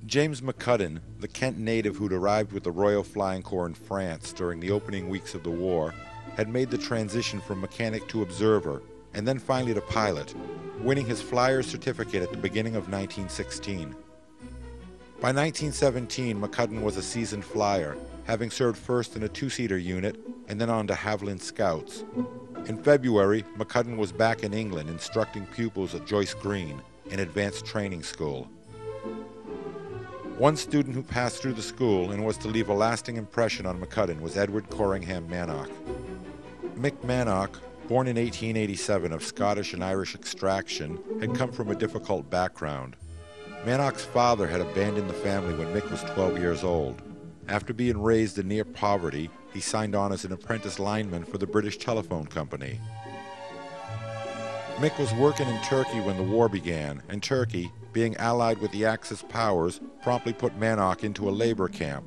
James McCudden, the Kent native who'd arrived with the Royal Flying Corps in France during the opening weeks of the war, had made the transition from mechanic to observer, and then finally to pilot, winning his flyer's certificate at the beginning of 1916. By 1917, McCudden was a seasoned flyer, having served first in a two-seater unit and then on to Havilland Scouts. In February, McCudden was back in England instructing pupils at Joyce Green, an advanced training school. One student who passed through the school and was to leave a lasting impression on McCudden was Edward Corringham Mannock. Mick Mannock, born in 1887 of Scottish and Irish extraction, had come from a difficult background. Mannock's father had abandoned the family when Mick was 12 years old. After being raised in near poverty, he signed on as an apprentice lineman for the British Telephone Company. Mick was working in Turkey when the war began, and Turkey, being allied with the Axis powers, promptly put Mannock into a labor camp.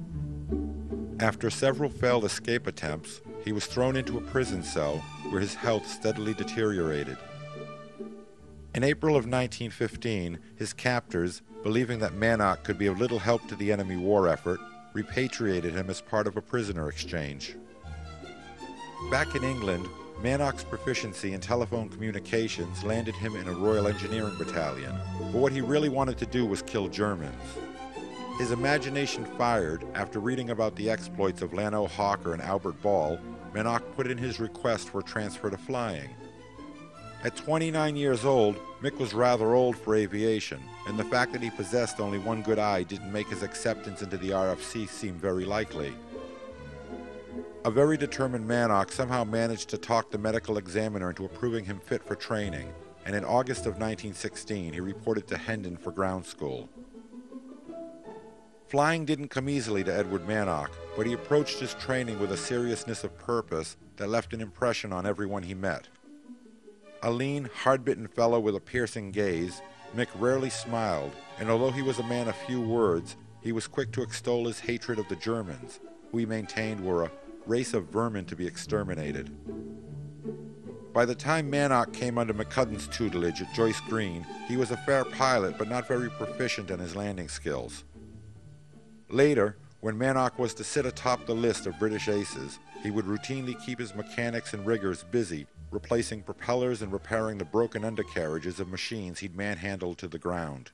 After several failed escape attempts, he was thrown into a prison cell where his health steadily deteriorated. In April of 1915, his captors, believing that Mannock could be of little help to the enemy war effort, repatriated him as part of a prisoner exchange. Back in England, Mannock's proficiency in telephone communications landed him in a Royal Engineering Battalion, but what he really wanted to do was kill Germans. His imagination fired after reading about the exploits of Lano Hawker and Albert Ball. Mannock put in his request for transfer to flying. At 29 years old, Mick was rather old for aviation, and the fact that he possessed only one good eye didn't make his acceptance into the RFC seem very likely. A very determined Mannock somehow managed to talk the medical examiner into approving him fit for training, and in August of 1916 he reported to Hendon for ground school. Flying didn't come easily to Edward Mannock, but he approached his training with a seriousness of purpose that left an impression on everyone he met. A lean, hard-bitten fellow with a piercing gaze, Mick rarely smiled, and although he was a man of few words, he was quick to extol his hatred of the Germans, who he maintained were a race of vermin to be exterminated. By the time Mannock came under McCudden's tutelage at Joyce Green, he was a fair pilot but not very proficient in his landing skills. Later, when Mannock was to sit atop the list of British aces, he would routinely keep his mechanics and riggers busy, replacing propellers and repairing the broken undercarriages of machines he'd manhandled to the ground.